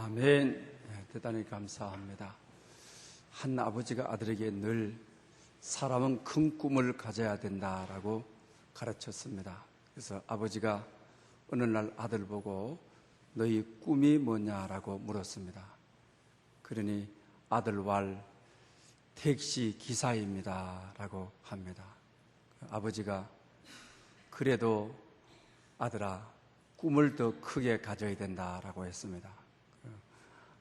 아멘. 대단히 감사합니다. 한 아버지가 아들에게 늘 사람은 큰 꿈을 가져야 된다라고 가르쳤습니다. 그래서 아버지가 어느 날 아들 보고 너희 꿈이 뭐냐라고 물었습니다. 그러니 아들 왈 택시 기사입니다 라고 합니다. 아버지가 그래도 아들아 꿈을 더 크게 가져야 된다라고 했습니다.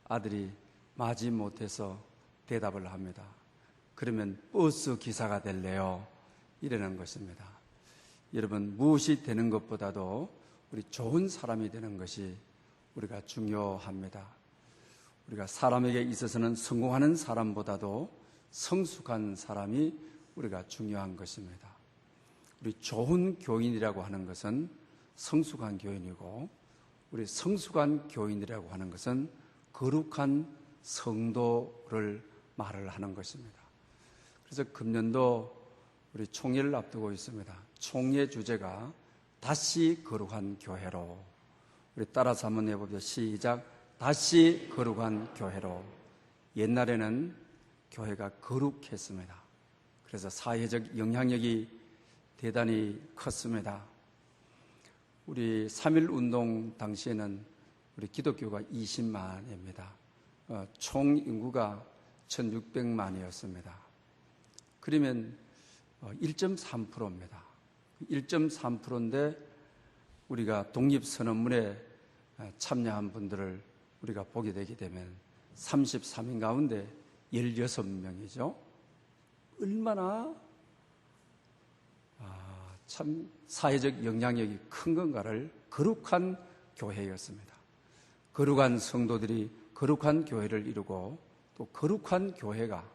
아들이 마지 못해서 대답을 합니다. 그러면 버스 기사가 될래요? 이러는 것입니다. 여러분, 무엇이 되는 것보다도 우리 좋은 사람이 되는 것이 우리가 중요합니다. 우리가 사람에게 있어서는 성공하는 사람보다도 성숙한 사람이 우리가 중요한 것입니다. 우리 좋은 교인이라고 하는 것은 성숙한 교인이고, 우리 성숙한 교인이라고 하는 것은 거룩한 성도를 말을 하는 것입니다. 그래서 금년도 우리 총회를 앞두고 있습니다. 총회 주제가 다시 거룩한 교회로. 우리 따라서 한번 해봅시다. 시작. 다시 거룩한 교회로. 옛날에는 교회가 거룩했습니다. 그래서 사회적 영향력이 대단히 컸습니다. 우리 3.1 운동 당시에는 우리 기독교가 20만입니다. 총 인구가 1600만이었습니다. 그러면 1.3%입니다. 1.3%인데 우리가 독립선언문에 참여한 분들을 우리가 보게 되게 되면 33인 가운데 16명이죠. 얼마나 참 사회적 영향력이 큰 건가를 거룩한 교회였습니다. 거룩한 성도들이 거룩한 교회를 이루고 또 거룩한 교회가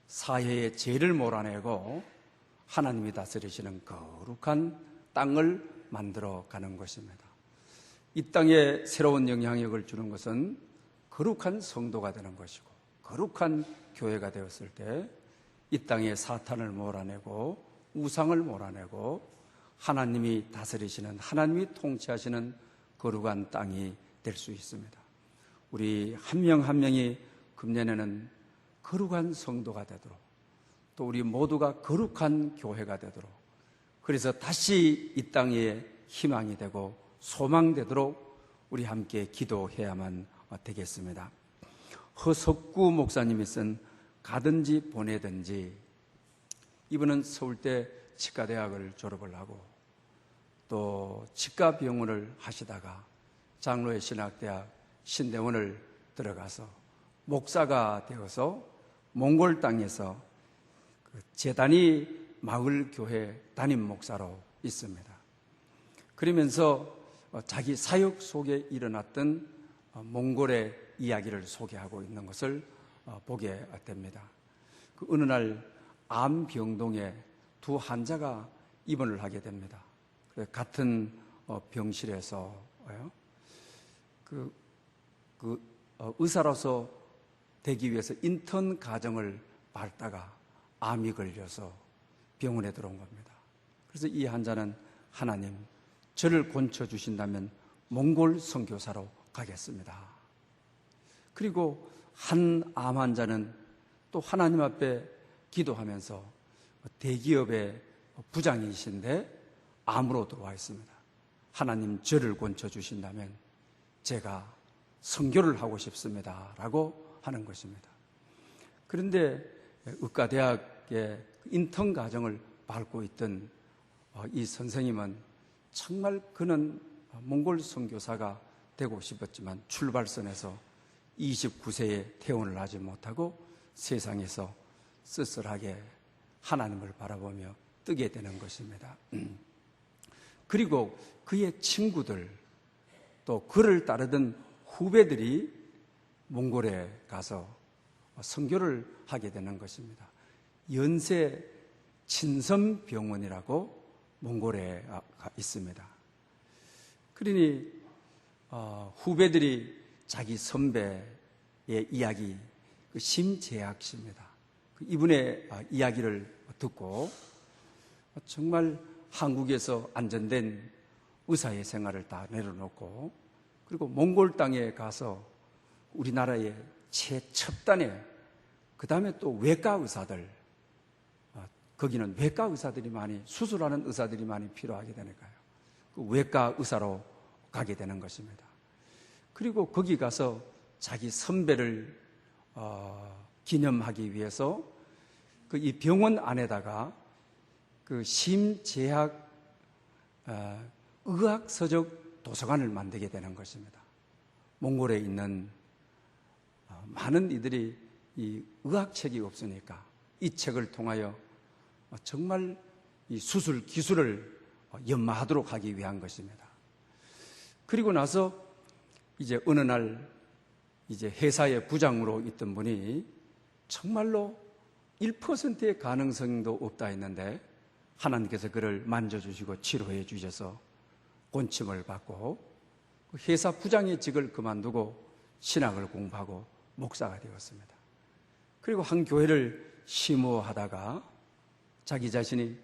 사회의 죄를 몰아내고 하나님이 다스리시는 거룩한 땅을 만들어가는 것입니다. 이 땅에 새로운 영향력을 주는 것은 거룩한 성도가 되는 것이고, 거룩한 교회가 되었을 때 이 땅에 사탄을 몰아내고 우상을 몰아내고 하나님이 다스리시는, 하나님이 통치하시는 거룩한 땅이 될 수 있습니다. 우리 한 명 한 명이 금년에는 거룩한 성도가 되도록, 또 우리 모두가 거룩한 교회가 되도록, 그래서 다시 이 땅에 희망이 되고 소망되도록 우리 함께 기도해야만 되겠습니다. 허석구 목사님이 쓴 가든지 보내든지, 이분은 서울대 치과대학을 졸업을 하고 또 치과병원을 하시다가 장로의 신학대학 신대원을 들어가서 목사가 되어서 몽골 땅에서 제단위 마을교회 담임 목사로 있습니다. 그러면서 자기 사역 속에 일어났던 몽골의 이야기를 소개하고 있는 것을 보게 됩니다. 어느 날 암병동에 두 환자가 입원을 하게 됩니다. 같은 병실에서요. 의사로서 되기 위해서 인턴 과정을 밟다가 암이 걸려서 병원에 들어온 겁니다. 그래서 이 환자는 하나님, 저를 고쳐주신다면 몽골 선교사로 가겠습니다. 그리고 한 암 환자는 또 하나님 앞에 기도하면서 대기업의 부장이신데 암으로 들어와 있습니다. 하나님, 저를 고쳐주신다면 제가 선교를 하고 싶습니다 라고 하는 것입니다. 그런데 의과대학의 인턴 과정을 밟고 있던 이 선생님은 정말 그는 몽골 선교사가 되고 싶었지만 출발선에서 29세에 퇴원을 하지 못하고 세상에서 쓸쓸하게 하나님을 바라보며 뜨게 되는 것입니다. 그리고 그의 친구들, 또 그를 따르던 후배들이 몽골에 가서 선교를 하게 되는 것입니다. 연세 친선병원이라고 몽골에 있습니다. 그러니 후배들이 자기 선배의 이야기, 심재학 씨입니다. 이분의 이야기를 듣고 정말 한국에서 안전된 의사의 생활을 다 내려놓고, 그리고 몽골 땅에 가서 우리나라의 최첨단의, 그 다음에 또 외과 의사들, 거기는 외과 의사들이 많이, 수술하는 의사들이 많이 필요하게 되니까요. 그 외과 의사로 가게 되는 것입니다. 그리고 거기 가서 자기 선배를 기념하기 위해서 그 이 병원 안에다가 그 심재학 의학서적 도서관을 만들게 되는 것입니다. 몽골에 있는 많은 이들이 이 의학책이 없으니까 이 책을 통하여 정말 이 수술 기술을 연마하도록 하기 위한 것입니다. 그리고 나서 이제 어느 날 이제 회사의 부장으로 있던 분이 정말로 1%의 가능성도 없다 했는데 하나님께서 그를 만져주시고 치료해 주셔서 권침을 받고 회사 부장의 직을 그만두고 신학을 공부하고 목사가 되었습니다. 그리고 한 교회를 심호하다가 자기 자신이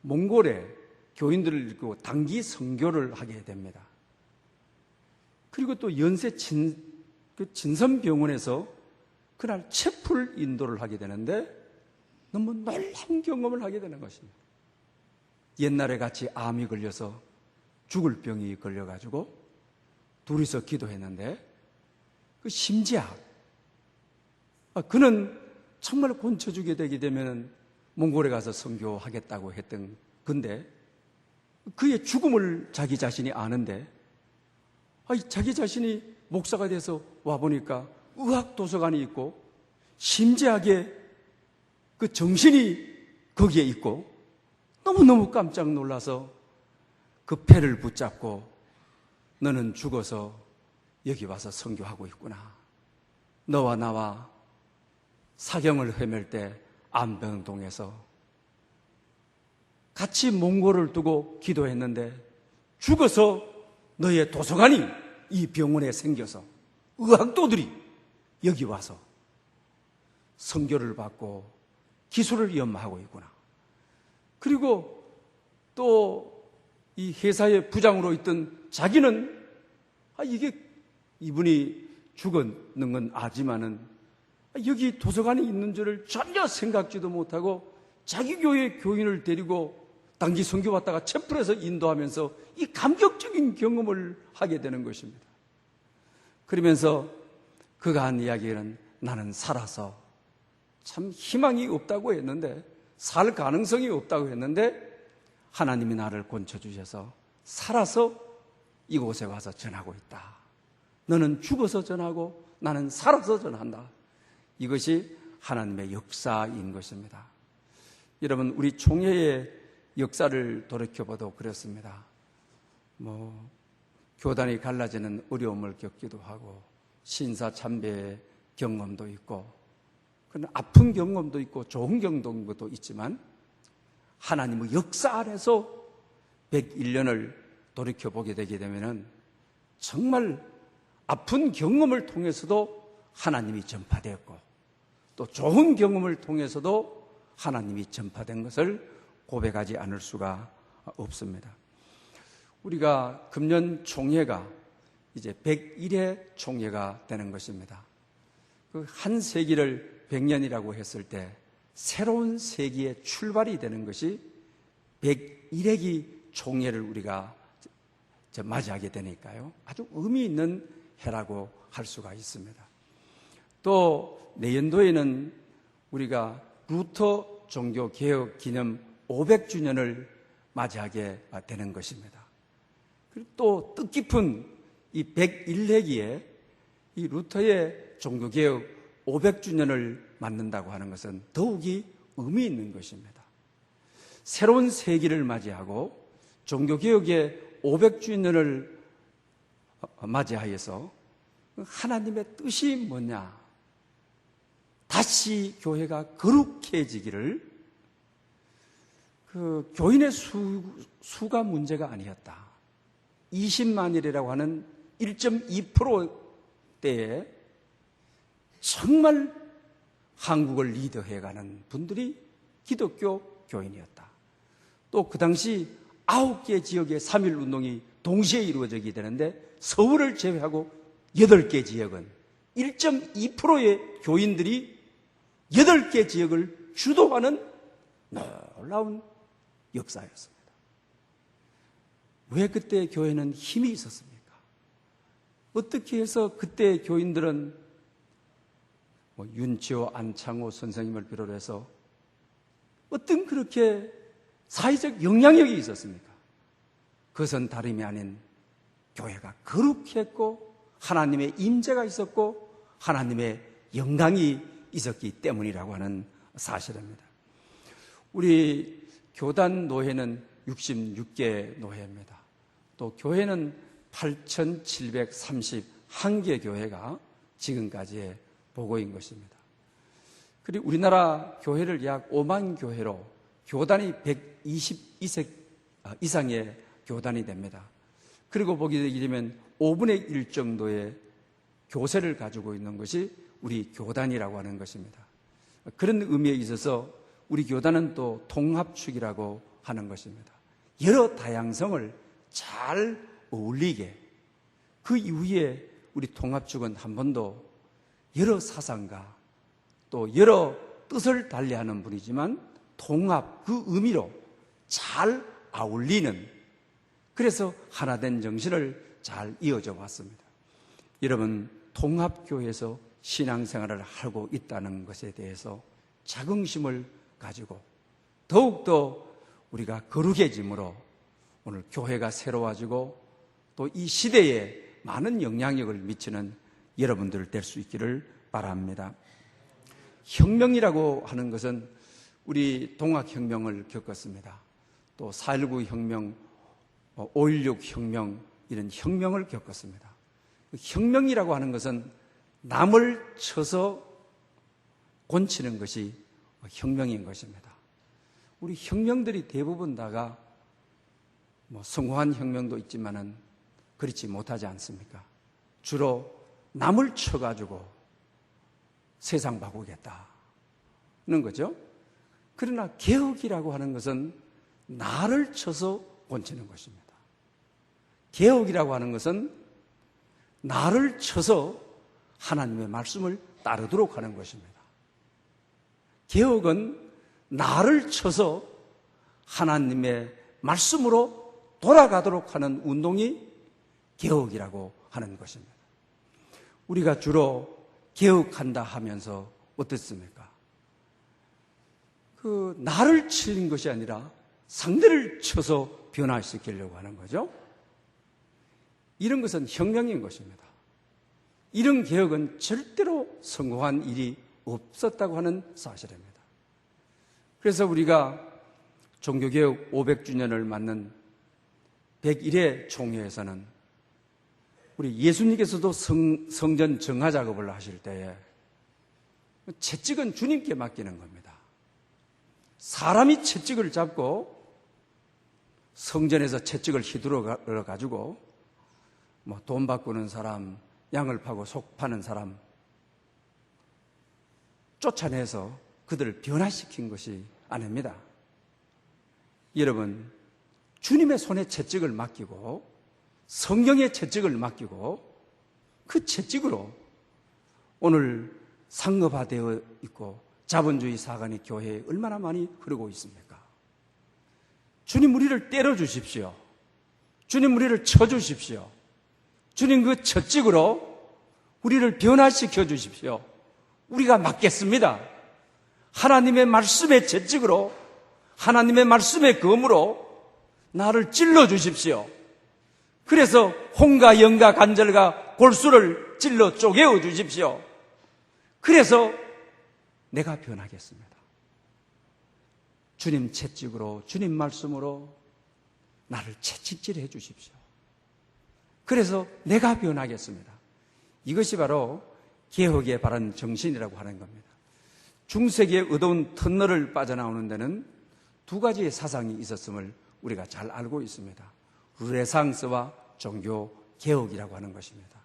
몽골에 교인들을 이끌고 단기 선교를 하게 됩니다. 그리고 또 연세 진선병원에서 그날 채플 인도를 하게 되는데 너무 놀라운 경험을 하게 되는 것입니다. 옛날에 같이 암이 걸려서 죽을 병이 걸려가지고 둘이서 기도했는데 그 심지학, 그는 정말 곤쳐주게 되게 되면 몽골에 가서 선교하겠다고 했던 건데 그의 죽음을 자기 자신이 아는데 자기 자신이 목사가 돼서 와보니까 의학도서관이 있고 심지학의 그 정신이 거기에 있고 너무너무 깜짝 놀라서 그 패를 붙잡고 너는 죽어서 여기 와서 선교하고 있구나. 너와 나와 사경을 헤맬 때 안병동에서 같이 몽골을 두고 기도했는데 죽어서 너의 도서관이 이 병원에 생겨서 의학도들이 여기 와서 선교를 받고 기술을 연마하고 있구나. 그리고 또 이 회사의 부장으로 있던 자기는 이게 이분이 죽었는 건 아지만은 여기 도서관이 있는 줄을 전혀 생각지도 못하고 자기 교회 교인을 데리고 단기 선교 왔다가 채플에서 인도하면서 이 감격적인 경험을 하게 되는 것입니다. 그러면서 그가 한 이야기는 나는 살아서 참 희망이 없다고 했는데 살 가능성이 없다고 했는데 하나님이 나를 권쳐주셔서 살아서 이곳에 와서 전하고 있다. 너는 죽어서 전하고 나는 살아서 전한다. 이것이 하나님의 역사인 것입니다. 여러분, 우리 총회의 역사를 돌이켜봐도 그렇습니다. 교단이 갈라지는 어려움을 겪기도 하고 신사참배의 경험도 있고 그런 아픈 경험도 있고 좋은 경험도 있지만 하나님의 역사 안에서 101년을 돌이켜보게 되게 되면 정말 아픈 경험을 통해서도 하나님이 전파되었고 또 좋은 경험을 통해서도 하나님이 전파된 것을 고백하지 않을 수가 없습니다. 우리가 금년 총회가 이제 101회 총회가 되는 것입니다. 그 한 세기를 100년이라고 했을 때 새로운 세기의 출발이 되는 것이 101회기 총회를 우리가 맞이하게 되니까요. 아주 의미 있는 해라고 할 수가 있습니다. 또 내년도에는 우리가 루터 종교개혁 기념 500주년을 맞이하게 되는 것입니다. 그리고 또 뜻깊은 이 101회기에 이 루터의 종교개혁 500주년을 맞는다고 하는 것은 더욱이 의미 있는 것입니다. 새로운 세기를 맞이하고 종교개혁의 500주년을 맞이하여서 하나님의 뜻이 뭐냐? 다시 교회가 거룩해지기를 그 교인의 수가 문제가 아니었다. 20만이라고 하는 1.2%대에 정말 한국을 리더해가는 분들이 기독교 교인이었다. 또 그 당시 9개 지역의 3.1운동이 동시에 이루어지게 되는데 서울을 제외하고 8개 지역은 1.2%의 교인들이 8개 지역을 주도하는 놀라운 역사였습니다. 왜 그때 교회는 힘이 있었습니까? 어떻게 해서 그때 교인들은 윤치호, 안창호 선생님을 비롯해서 어떤 그렇게 사회적 영향력이 있었습니까? 그것은 다름이 아닌 교회가 거룩했고 하나님의 임재가 있었고 하나님의 영광이 있었기 때문이라고 하는 사실입니다. 우리 교단 노회는 66개 노회입니다. 또 교회는 8,731개 교회가 지금까지의 보고인 것입니다. 그리고 우리나라 교회를 약 5만 교회로 교단이 122세 이상의 교단이 됩니다. 그리고 보게 되면 5분의 1 정도의 교세를 가지고 있는 것이 우리 교단이라고 하는 것입니다. 그런 의미에 있어서 우리 교단은 또 통합축이라고 하는 것입니다. 여러 다양성을 잘 어울리게, 그 이후에 우리 통합축은 한 번도 여러 사상과 또 여러 뜻을 달리하는 분이지만 통합, 그 의미로 잘 어울리는, 그래서 하나된 정신을 잘 이어져 왔습니다. 여러분, 통합교회에서 신앙생활을 하고 있다는 것에 대해서 자긍심을 가지고 더욱더 우리가 거룩해짐으로 오늘 교회가 새로워지고 또 이 시대에 많은 영향력을 미치는 여러분들 될 수 있기를 바랍니다. 혁명이라고 하는 것은 우리 동학혁명을 겪었습니다. 또 4.19 혁명, 5.16 혁명, 이런 혁명을 겪었습니다. 혁명이라고 하는 것은 남을 쳐서 곤치는 것이 혁명인 것입니다. 우리 혁명들이 대부분 다가 성공한 혁명도 있지만은 그렇지 못하지 않습니까? 주로 남을 쳐가지고 세상 바꾸겠다는 거죠. 그러나 개혁이라고 하는 것은 나를 쳐서 곤치는 것입니다. 개혁이라고 하는 것은 나를 쳐서 하나님의 말씀을 따르도록 하는 것입니다. 개혁은 나를 쳐서 하나님의 말씀으로 돌아가도록 하는 운동이 개혁이라고 하는 것입니다. 우리가 주로 개혁한다 하면서 어떻습니까? 나를 치는 것이 아니라 상대를 쳐서 변화시키려고 하는 거죠. 이런 것은 혁명인 것입니다. 이런 개혁은 절대로 성공한 일이 없었다고 하는 사실입니다. 그래서 우리가 종교개혁 500주년을 맞는 101회 총회에서는 우리 예수님께서도 성전 정화 작업을 하실 때에 채찍은 주님께 맡기는 겁니다. 사람이 채찍을 잡고 성전에서 채찍을 휘두르어 가지고 돈 바꾸는 사람, 양을 파고 속 파는 사람 쫓아내서 그들을 변화시킨 것이 아닙니다. 여러분, 주님의 손에 채찍을 맡기고 성경의 채찍을 맡기고 그 채찍으로 오늘 상업화되어 있고 자본주의 사관이 교회에 얼마나 많이 흐르고 있습니까? 주님 우리를 때려주십시오. 주님 우리를 쳐주십시오. 주님 그 채찍으로 우리를 변화시켜 주십시오. 우리가 맡겠습니다. 하나님의 말씀의 채찍으로, 하나님의 말씀의 검으로 나를 찔러 주십시오. 그래서 홍과 영과 간절과 골수를 찔러 쪼개어 주십시오. 그래서 내가 변하겠습니다. 주님 채찍으로, 주님 말씀으로 나를 채찍질해 주십시오. 그래서 내가 변하겠습니다. 이것이 바로 개혁의 바른 정신이라고 하는 겁니다. 중세기의 어두운 터널을 빠져나오는 데는 두 가지의 사상이 있었음을 우리가 잘 알고 있습니다. 르네상스와 종교 개혁이라고 하는 것입니다.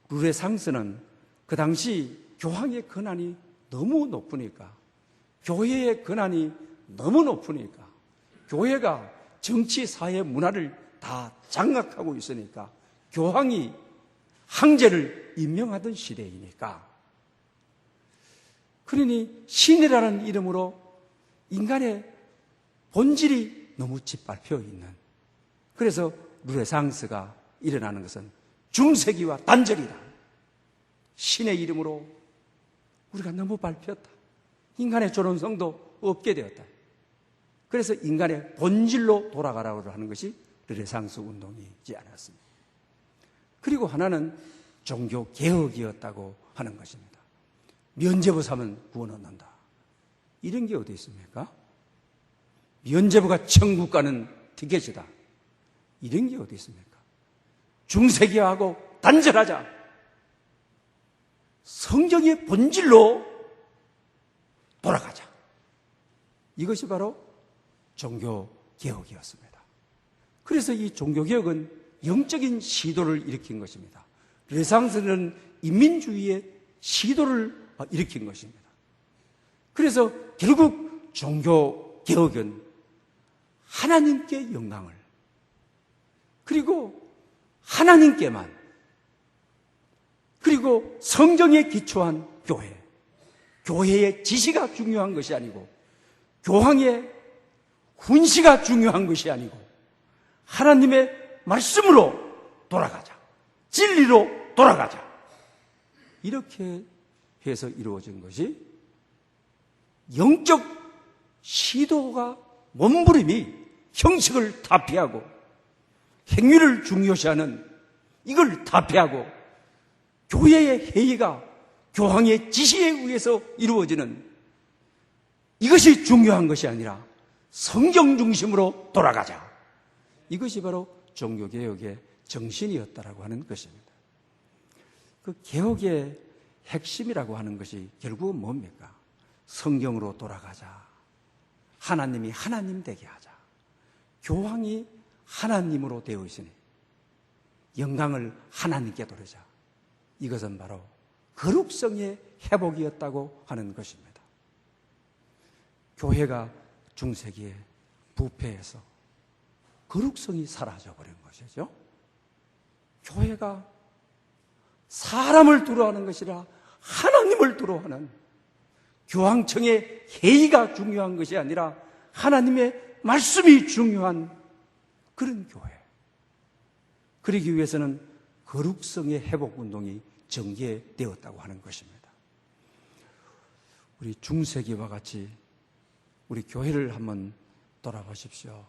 르네상스는 그 당시 교황의 권한이 너무 높으니까, 교회의 권한이 너무 높으니까, 교회가 정치, 사회, 문화를 다 장악하고 있으니까 교황이 황제를 임명하던 시대이니까. 그러니 신이라는 이름으로 인간의 본질이 너무 짓밟혀 있는, 그래서 르네상스가 일어나는 것은 중세기와 단절이다. 신의 이름으로 우리가 너무 밟혔다. 인간의 존엄성도 없게 되었다. 그래서 인간의 본질로 돌아가라고 하는 것이 르네상스 운동이지 않았습니다. 그리고 하나는 종교 개혁이었다고 하는 것입니다. 면죄부 사면 구원 얻는다. 이런 게 어디 있습니까? 면죄부가 천국 가는 티켓이다. 이런 게 어디 있습니까? 중세기하고 단절하자. 성경의 본질로 돌아가자. 이것이 바로 종교개혁이었습니다. 그래서 이 종교개혁은 영적인 시도를 일으킨 것입니다. 르네상스는 인민주의의 시도를 일으킨 것입니다. 그래서 결국 종교개혁은 하나님께 영광을, 그리고 하나님께만, 그리고 성경에 기초한 교회, 교회의 지시가 중요한 것이 아니고 교황의 훈시가 중요한 것이 아니고 하나님의 말씀으로 돌아가자, 진리로 돌아가자, 이렇게 해서 이루어진 것이 영적 시도가 몸부림이 형식을 타피하고 행위를 중요시하는 이걸 타피하고 교회의 회의가 교황의 지시에 의해서 이루어지는 이것이 중요한 것이 아니라 성경 중심으로 돌아가자. 이것이 바로 종교개혁의 정신이었다라고 하는 것입니다. 그 개혁의 핵심이라고 하는 것이 결국은 뭡니까? 성경으로 돌아가자. 하나님이 하나님 되게 하자. 교황이 하나님으로 되어 있으니 영광을 하나님께 돌리자. 이것은 바로 거룩성의 회복이었다고 하는 것입니다. 교회가 중세기에 부패해서 거룩성이 사라져버린 것이죠. 교회가 사람을 두려워하는 것이라 하나님을 두려워하는, 교황청의 회의가 중요한 것이 아니라 하나님의 말씀이 중요한 그런 교회. 그러기 위해서는 거룩성의 회복운동이 전개되었다고 하는 것입니다. 우리 중세기와 같이 우리 교회를 한번 돌아보십시오.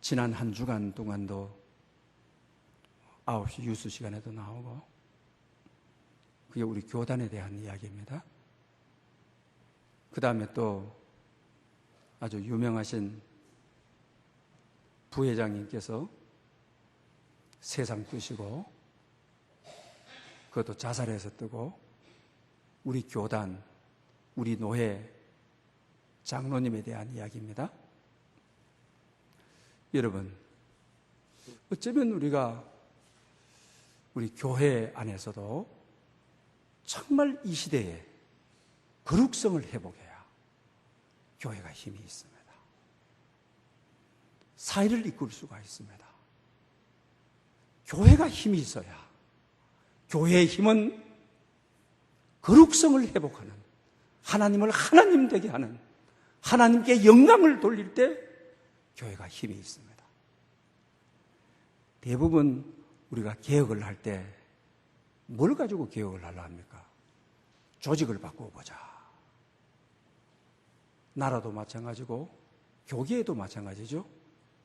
지난 한 주간 동안도 9시 뉴스 시간에도 나오고, 그게 우리 교단에 대한 이야기입니다. 그 다음에 또 아주 유명하신 부회장님께서 세상 뜨시고, 그것도 자살해서 뜨고, 우리 교단, 우리 노회 장로님에 대한 이야기입니다. 여러분, 어쩌면 우리가 우리 교회 안에서도 정말 이 시대에 거룩성을 회복해야 교회가 힘이 있습니다. 사회를 이끌 수가 있습니다. 교회가 힘이 있어야, 교회의 힘은 거룩성을 회복하는, 하나님을 하나님 되게 하는, 하나님께 영광을 돌릴 때 교회가 힘이 있습니다. 대부분 우리가 개혁을 할 때 뭘 가지고 개혁을 하려 합니까? 조직을 바꿔보자. 나라도 마찬가지고 교계에도 마찬가지죠.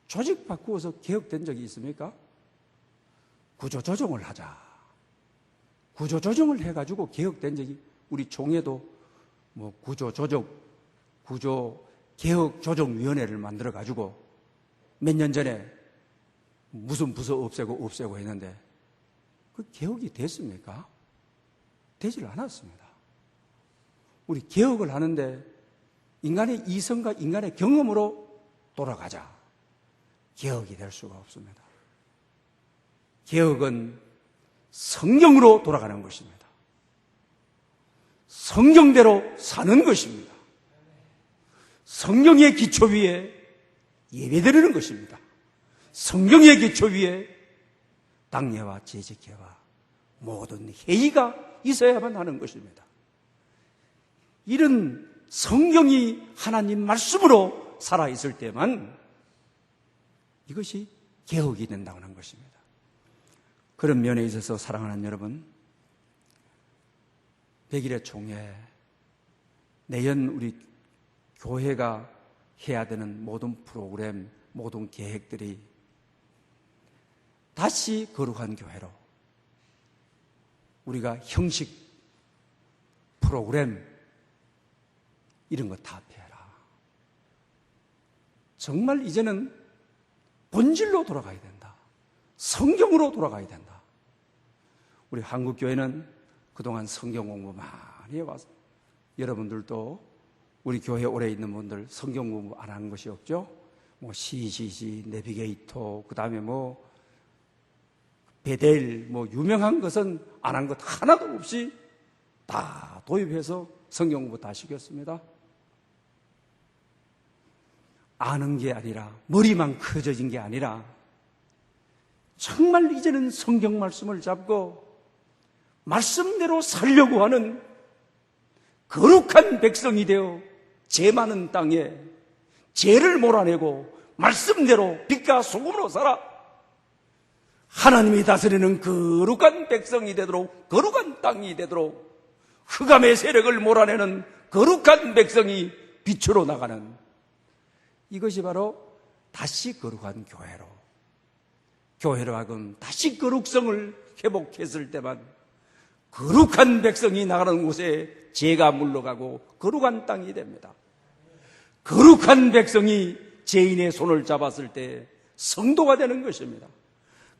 조직 바꾸어서 개혁된 적이 있습니까? 구조조정을 하자. 구조조정을 해가지고 개혁된 적이, 우리 총회도 뭐 구조개혁조정위원회를 만들어가지고 몇 년 전에 무슨 부서 없애고 했는데 그 개혁이 됐습니까? 되질 않았습니다. 우리 개혁을 하는데 인간의 이성과 인간의 경험으로 돌아가자. 개혁이 될 수가 없습니다. 개혁은 성경으로 돌아가는 것입니다. 성경대로 사는 것입니다. 성경의 기초 위에 예배드리는 것입니다. 성경의 기초 위에 당례와 재직회와 모든 회의가 있어야만 하는 것입니다. 이런 성경이 하나님 말씀으로 살아있을 때만 이것이 개혁이 된다고 하는 것입니다. 그런 면에 있어서 사랑하는 여러분, 100일의 총회, 내년 우리 교회가 해야 되는 모든 프로그램, 모든 계획들이 다시 거룩한 교회로 우리가 형식, 프로그램 이런 거 다 피해라. 정말 이제는 본질로 돌아가야 된다. 성경으로 돌아가야 된다. 우리 한국교회는 그동안 성경 공부 많이 해와서 여러분들도 우리 교회 오래 있는 분들 성경 공부 안 한 것이 없죠? 뭐 CCC, 내비게이터, 그 다음에 뭐 베델, 뭐 유명한 것은 안 한 것 하나도 없이 다 도입해서 성경 공부 다 시켰습니다. 아는 게 아니라, 머리만 커져진 게 아니라 정말 이제는 성경 말씀을 잡고 말씀대로 살려고 하는 거룩한 백성이 되어 죄 많은 땅에 죄를 몰아내고 말씀대로 빛과 소금으로 살아 하나님이 다스리는 거룩한 백성이 되도록, 거룩한 땅이 되도록 흑암의 세력을 몰아내는 거룩한 백성이 빛으로 나가는, 이것이 바로 다시 거룩한 교회로 하여금 다시 거룩성을 회복했을 때만 거룩한 백성이 나가는 곳에 죄가 물러가고 거룩한 땅이 됩니다. 거룩한 백성이 죄인의 손을 잡았을 때 성도가 되는 것입니다.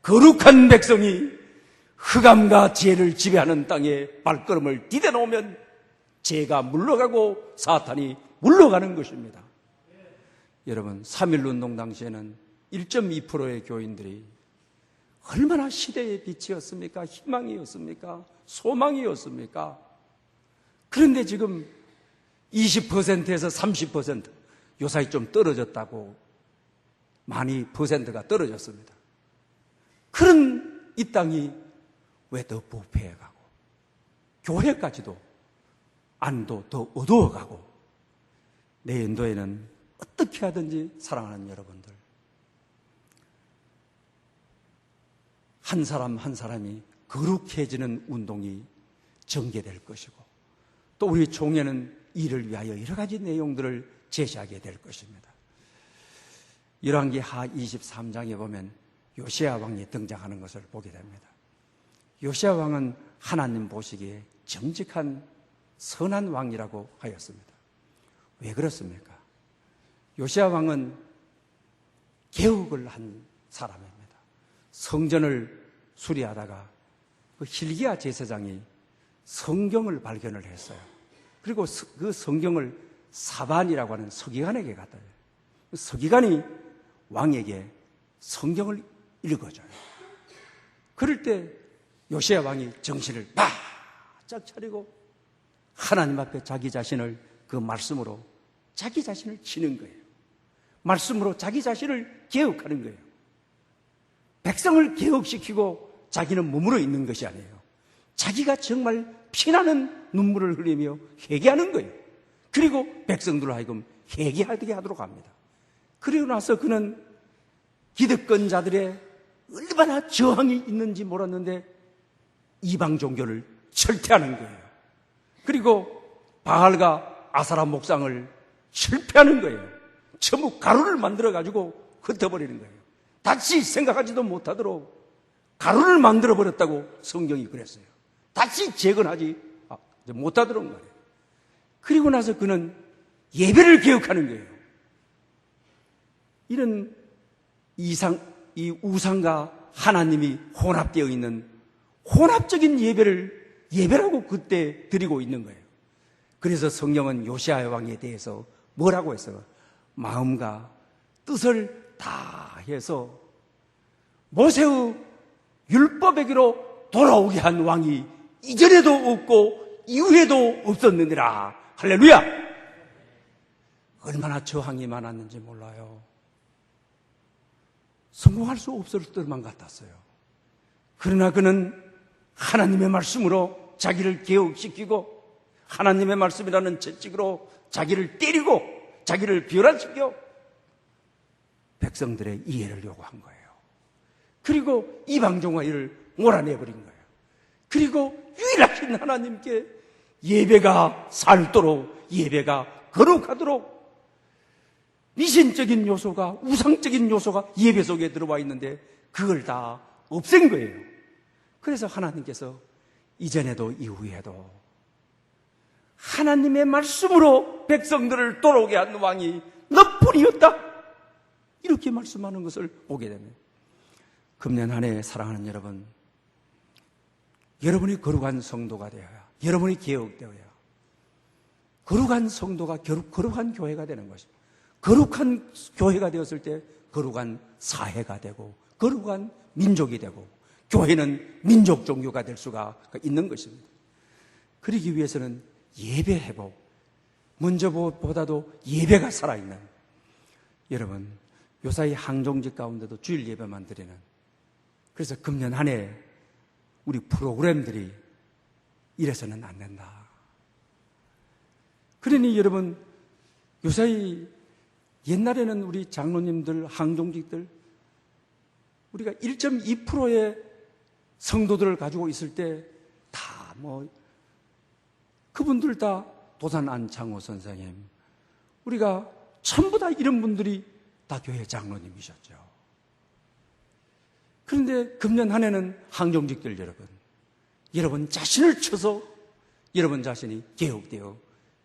거룩한 백성이 흑암과 죄를 지배하는 땅에 발걸음을 디뎌놓으면 죄가 물러가고 사탄이 물러가는 것입니다. 여러분, 3.1운동 당시에는 1.2%의 교인들이 얼마나 시대의 빛이었습니까? 희망이었습니까? 소망이었습니까? 그런데 지금 20%에서 30%, 요사이 좀 떨어졌다고, 많이 퍼센트가 떨어졌습니다. 그런 이 땅이 왜 더 부패해가고 교회까지도 안도 더 어두워가고, 내년도에는 어떻게 하든지 사랑하는 여러분들, 한 사람 한 사람이 거룩해지는 운동이 전개될 것이고, 또 우리 총회는 이를 위하여 여러 가지 내용들을 제시하게 될 것입니다. 열왕기하 23장에 보면 요시야 왕이 등장하는 것을 보게 됩니다. 요시야 왕은 하나님 보시기에 정직한 선한 왕이라고 하였습니다. 왜 그렇습니까? 요시야 왕은 개혁을 한 사람입니다. 성전을 수리하다가 그 hil기야 제사장이 성경을 발견을 했어요. 그리고 그 성경을 사반이라고 하는 서기관에게 갖다 줘요. 서기관이 왕에게 성경을 읽어줘요. 그럴 때 요시야 왕이 정신을 바짝 차리고 하나님 앞에 자기 자신을 그 말씀으로 자기 자신을 치는 거예요. 말씀으로 자기 자신을 개혁하는 거예요. 백성을 개혁시키고 자기는 머물러 있는 것이 아니에요. 자기가 정말 피나는 눈물을 흘리며 회개하는 거예요. 그리고 백성들로 하여금 회개하게 하도록 합니다. 그리고 나서 그는 기득권자들의 얼마나 저항이 있는지 몰랐는데 이방 종교를 철퇴하는 거예요. 그리고 바알과 아사라 목상을 실패하는 거예요. 전부 가루를 만들어가지고 흩어버리는 거예요. 다시 생각하지도 못하도록 가루를 만들어버렸다고 성경이 그랬어요. 다시 재건하지 못하도록 말이에요. 그리고 나서 그는 예배를 개혁하는 거예요. 이런 이 우상과 하나님이 혼합되어 있는 혼합적인 예배라고 그때 드리고 있는 거예요. 그래서 성경은 요시야 왕에 대해서 뭐라고 했어요? 마음과 뜻을 다 해서 모세의 율법에게로 돌아오게 한 왕이 이전에도 없고 이후에도 없었느니라. 할렐루야! 얼마나 저항이 많았는지 몰라요. 성공할 수 없을 것만 같았어요. 그러나 그는 하나님의 말씀으로 자기를 개혁시키고 하나님의 말씀이라는 채찍으로 자기를 때리고 자기를 변화시켜 백성들의 이해를 요구한 거예요. 그리고 이방종과 이를 몰아내버린 거예요. 그리고 유일하신 하나님께 예배가 살도록, 예배가 거룩하도록 미신적인 요소가, 우상적인 요소가 예배 속에 들어와 있는데 그걸 다 없앤 거예요. 그래서 하나님께서 이전에도 이후에도 하나님의 말씀으로 백성들을 돌아오게 한 왕이 너뿐이었다, 이렇게 말씀하는 것을 보게 됩니다. 금년 한 해 사랑하는 여러분, 여러분이 거룩한 성도가 되어야, 여러분이 개혁되어야 거룩한 성도가 거룩한 교회가 되는 것입니다. 거룩한 교회가 되었을 때 거룩한 사회가 되고 거룩한 민족이 되고 교회는 민족 종교가 될 수가 있는 것입니다. 그러기 위해서는 예배 회복, 먼저 보다도 예배가 살아있는, 여러분 요사이 항종직 가운데도 주일 예배만 드리는, 그래서 금년 한 해 우리 프로그램들이 이래서는 안 된다. 그러니 여러분, 요사이 옛날에는 우리 장로님들, 항종직들 우리가 1.2%의 성도들을 가지고 있을 때 다 그분들 다 도산 안창호 선생님, 우리가 전부 다 이런 분들이 다 교회 장로님이셨죠. 그런데 금년 한 해는 항종직들 여러분 자신을 쳐서 여러분 자신이 개혁되어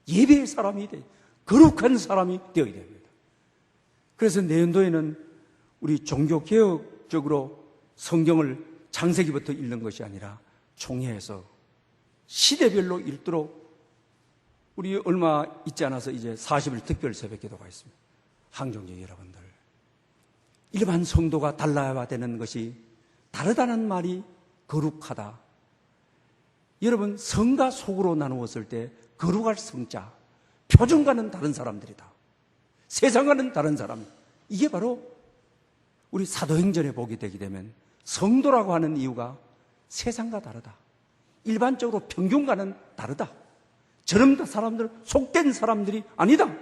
예배의 사람이 되어 거룩한 사람이 되어야 됩니다. 그래서 내년도에는 우리 종교개혁적으로 성경을 창세기부터 읽는 것이 아니라 총회해서 시대별로 읽도록, 우리 얼마 있지 않아서 이제 40일 특별 새벽기도가 있습니다. 항종직 여러분들, 일반 성도가 달라야 되는 것이, 다르다는 말이 거룩하다. 여러분, 성과 속으로 나누었을 때 거룩할 성자, 표준과는 다른 사람들이다, 세상과는 다른 사람, 이게 바로 우리 사도행전에 보게 되게 되면 성도라고 하는 이유가 세상과 다르다, 일반적으로 평균과는 다르다, 저런 사람들, 속된 사람들이 아니다,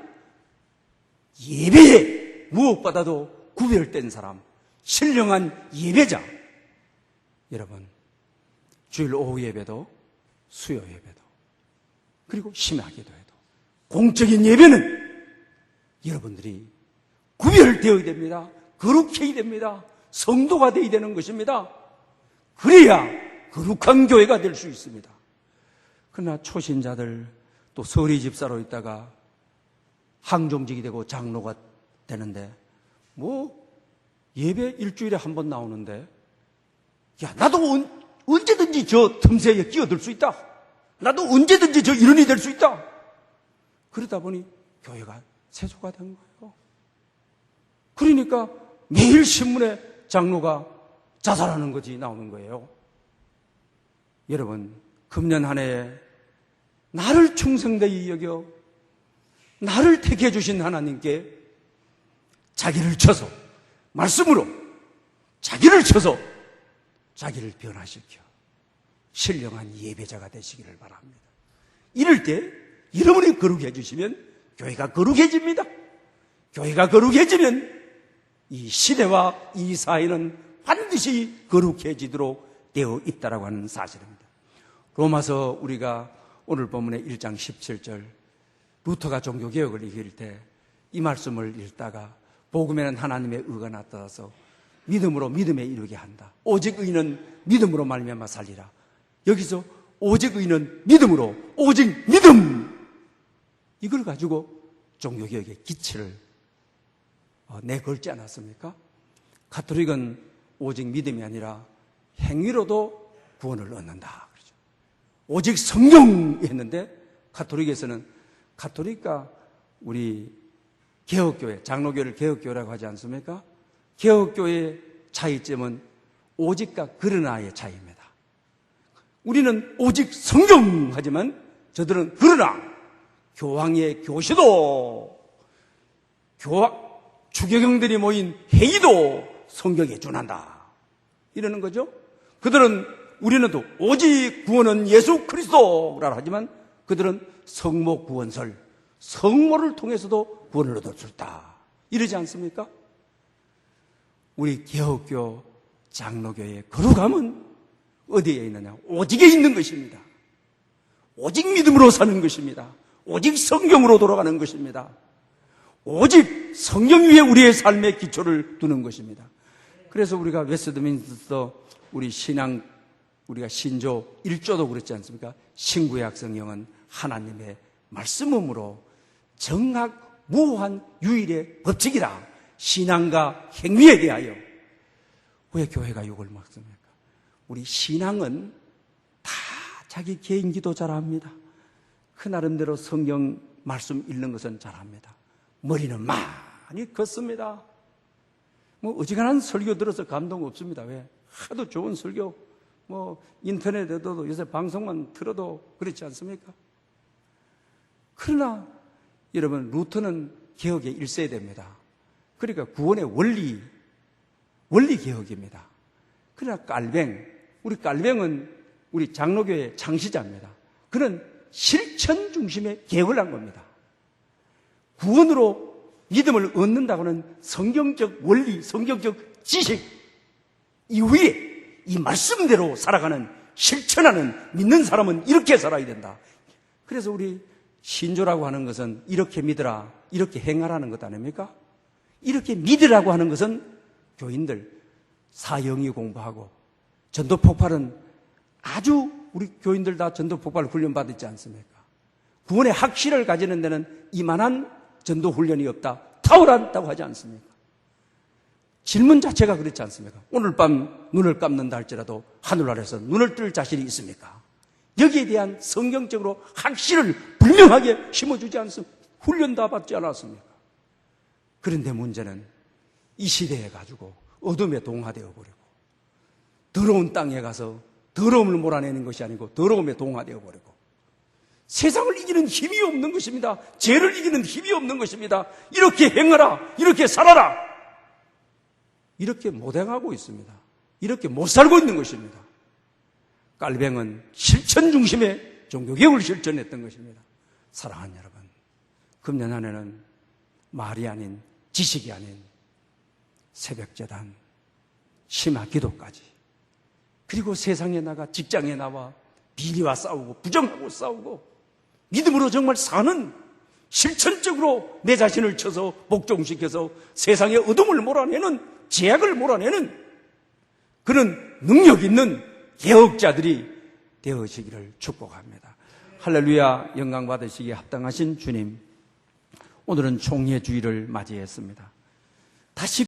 예배에 무엇보다도 구별된 사람, 신령한 예배자. 여러분, 주일 오후 예배도 수요 예배도 그리고 심야 기도회도 공적인 예배는 여러분들이 구별되어야 됩니다. 거룩해야 됩니다. 성도가 되어야 되는 것입니다. 그래야 거룩한 교회가 될 수 있습니다. 그러나 초신자들, 또 서리 집사로 있다가 항종직이 되고 장로가 되는데 예배 일주일에 한 번 나오는데, 야, 나도 언제든지 저 틈새에 끼어들 수 있다, 나도 언제든지 저 일원이 될 수 있다, 그러다 보니 교회가 세소가 된 거예요. 그러니까 매일 신문에 장로가 자살하는 것이 나오는 거예요. 여러분, 금년 한 해에 나를 충성되이 여겨 나를 택해 주신 하나님께 자기를 쳐서, 말씀으로 자기를 쳐서 자기를 변화시켜 신령한 예배자가 되시기를 바랍니다. 이럴 때 여러분이 거룩해 주시면 교회가 거룩해집니다. 교회가 거룩해지면 이 시대와 이 사회는 반드시 거룩해지도록 되어 있다라고 하는 사실입니다. 로마서 우리가 오늘 본문의 1장 17절, 루터가 종교개혁을 이길 때 이 말씀을 읽다가 복음에는 하나님의 의가 나타나서 믿음으로 믿음에 이르게 한다. 오직 의는 믿음으로 말미암아 살리라. 여기서 오직 의는 믿음으로, 오직 믿음, 이걸 가지고 종교개혁의 기치를 내걸지 않았습니까? 가톨릭은 오직 믿음이 아니라 행위로도 구원을 얻는다, 그러죠. 오직 성경이 했는데 가톨릭에서는, 가톨릭과 우리 개혁교회, 장로교회를 개혁교회라고 하지 않습니까? 개혁교회의 차이점은 오직과 그러나의 차이입니다. 우리는 오직 성경 하지만 저들은 그러나 교황의 교시도, 추교경들이 모인 회의도 성경에 준한다, 이러는 거죠. 그들은 우리는 또 오직 구원은 예수 그리스도라 하지만 그들은 성모 구원설, 성모를 통해서도 구원을 얻을 수 있다. 이러지 않습니까? 우리 개혁교 장로교의 거룩함은 어디에 있느냐? 오직에 있는 것입니다. 오직 믿음으로 사는 것입니다. 오직 성경으로 돌아가는 것입니다. 오직 성경 위에 우리의 삶의 기초를 두는 것입니다. 그래서 우리가 웨스트민스터 우리 신앙, 우리가 신조 1조도 그렇지 않습니까? 신구약 성경은 하나님의 말씀으로 정확 무한 유일의 법칙이라 신앙과 행위에 대하여 왜 교회가 욕을 먹습니까? 우리 신앙은 다 자기 개인 기도 잘합니다. 그 나름대로 성경 말씀 읽는 것은 잘합니다. 머리는 많이 걷습니다. 뭐 어지간한 설교 들어서 감동 없습니다. 왜? 하도 좋은 설교, 뭐 인터넷에도 요새 방송만 들어도 그렇지 않습니까? 그러나 여러분 루터는 개혁의 1세대입니다. 그러니까 구원의 원리 개혁입니다. 그러나 우리 깔뱅은 우리 장로교의 창시자입니다. 그는 실천 중심의 개혁을 한 겁니다. 구원으로 믿음을 얻는다고는 성경적 원리, 성경적 지식 이후에 이 말씀대로 살아가는, 실천하는 믿는 사람은 이렇게 살아야 된다. 그래서 우리 신조라고 하는 것은 이렇게 믿으라, 이렇게 행하라는 것 아닙니까? 이렇게 믿으라고 하는 것은 교인들 사형이 공부하고 전도 폭발은 아주 우리 교인들 다 전도 폭발 훈련 받았지 않습니까? 구원의 확신을 가지는 데는 이만한 전도 훈련이 없다, 탁월하다고 하지 않습니까? 질문 자체가 그렇지 않습니까? 오늘 밤 눈을 감는다 할지라도 하늘 아래서 눈을 뜰 자신이 있습니까? 여기에 대한 성경적으로 확신을 분명하게 심어주지 않습니까? 훈련 다 받지 않았습니까? 그런데 문제는 이 시대에 가지고 어둠에 동화되어 버리고 더러운 땅에 가서 더러움을 몰아내는 것이 아니고 더러움에 동화되어 버리고 세상을 이기는 힘이 없는 것입니다. 죄를 이기는 힘이 없는 것입니다. 이렇게 행하라, 이렇게 살아라, 이렇게 못 행하고 있습니다. 이렇게 못 살고 있는 것입니다. 깔뱅은 실천 중심의 종교개혁을 실천했던 것입니다. 사랑하는 여러분, 금년 한 해는 말이 아닌, 지식이 아닌 새벽재단, 심화 기도까지, 그리고 세상에 나가 직장에 나와 비리와 싸우고 부정하고 싸우고 믿음으로 정말 사는, 실천적으로 내 자신을 쳐서 복종시켜서 세상의 어둠을 몰아내는, 제약을 몰아내는 그런 능력 있는 개혁자들이 되어지기를 축복합니다. 할렐루야. 영광 받으시기에 합당하신 주님, 오늘은 총회 주일을 맞이했습니다. 다시